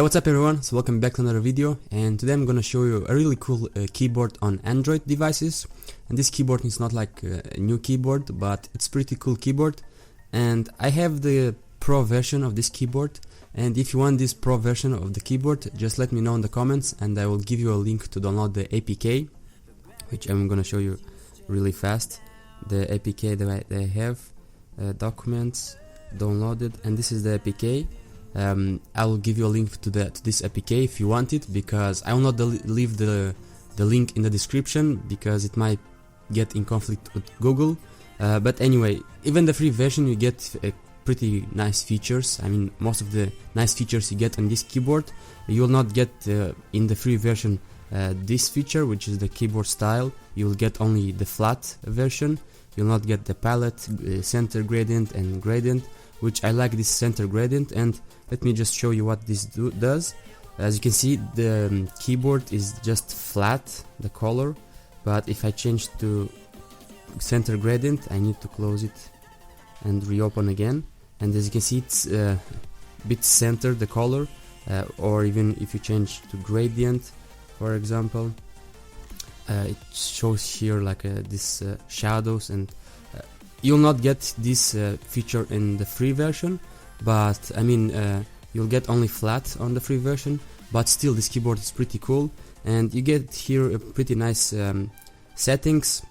what's up everyone, so welcome back to another video, and today I'm gonna show you a really cool keyboard on Android devices. And this keyboard is not like a new keyboard, but it's pretty cool keyboard. And I have the pro version of this keyboard, and if you want this pro version of the keyboard, just let me know in the comments and I will give you a link to download the APK, which I'm gonna show you really fast. The APK that I have, documents, downloaded, and this is the APK. I will give you a link to this APK if you want it, because I will not leave the link in the description because it might get in conflict with Google. But anyway, even the free version you get pretty nice features. I mean, most of the nice features you get on this keyboard you will not get in the free version. This feature, which is the keyboard style, you will get only the flat version. You'll not get the palette, center gradient and gradient, which I like this center gradient. And let me just show you what this does. As you can see, the keyboard is just flat, the color, but if I change to center gradient, I need to close it and reopen again. And as you can see, it's a bit centered, the color, or even if you change to gradient, for example, it shows here like this shadows, and you'll not get this feature in the free version, but I mean you'll get only flat on the free version. But still, this keyboard is pretty cool, and you get here a pretty nice settings,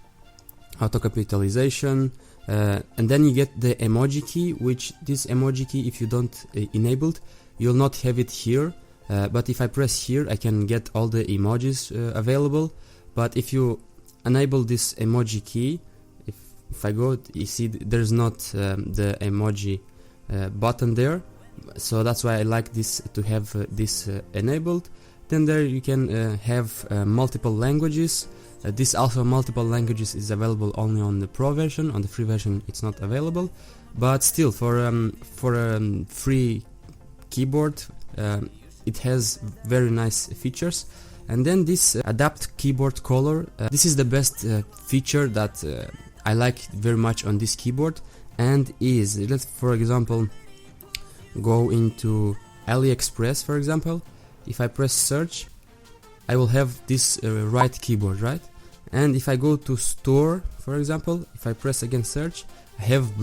auto capitalization, and then you get the emoji key, which this emoji key, if you don't enabled, you'll not have it here. But if I press here, I can get all the emojis available. But if you enable this emoji key, if I go, you see there's not the emoji button there, so that's why I like this, to have this enabled. Then there you can have multiple languages. This also multiple languages is available only on the pro version. On the free version it's not available, but still for a free keyboard it has very nice features. And then this adapt keyboard color, this is the best feature that I like very much on this keyboard. And let's for example go into AliExpress, for example. If I press search, I will have this right keyboard, right? And if I go to store, for example, if I press again search, I have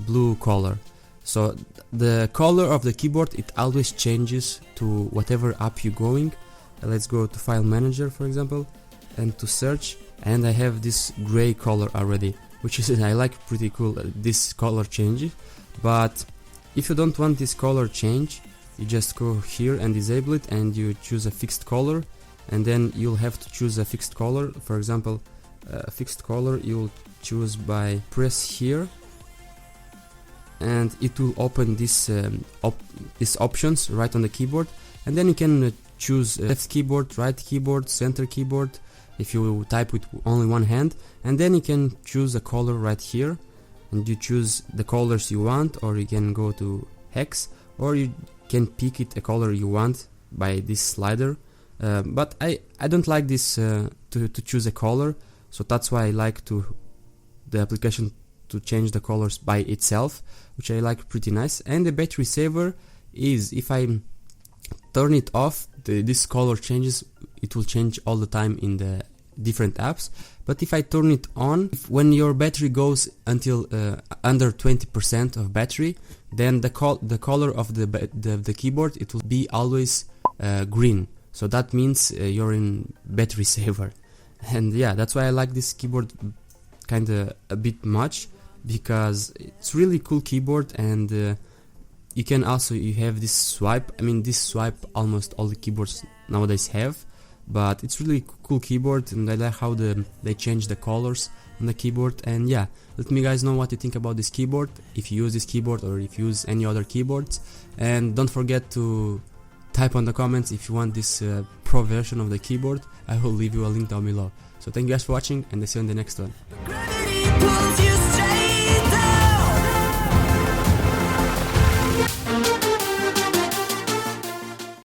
blue color. So the color of the keyboard, it always changes to whatever app you're going. Let's go to file manager, for example, and to search, and I have this gray color already, which is I like, pretty cool, this color change. But if you don't want this color change, you just go here and disable it, and you choose a fixed color, and then you'll have to choose a fixed color. For example, fixed color you'll choose by press here, and it will open this these options right on the keyboard. And then you can choose left keyboard, right keyboard, center keyboard if you type with only one hand. And then you can choose a color right here, and you choose the colors you want, or you can go to hex, or you can pick it a color you want by this slider. But I don't like this to choose a color, so that's why I like the application to change the colors by itself, which I like, pretty nice. And the battery saver is, if I turn it off, this color changes, it will change all the time in the different apps. But if I turn it on, when your battery goes until under 20% of battery, then the color of the keyboard, it will be always green. So that means you're in battery saver. And yeah, that's why I like this keyboard kinda a bit much, because it's really cool keyboard. And you can also, you have this swipe. I mean, this swipe almost all the keyboards nowadays have, but it's really cool keyboard, and I like how they change the colors on the keyboard. And yeah, let me guys know what you think about this keyboard, if you use this keyboard or if you use any other keyboards. And don't forget to type on the comments if you want this pro version of the keyboard. I will leave you a link down below. So thank you guys for watching, and I'll see you in the next one.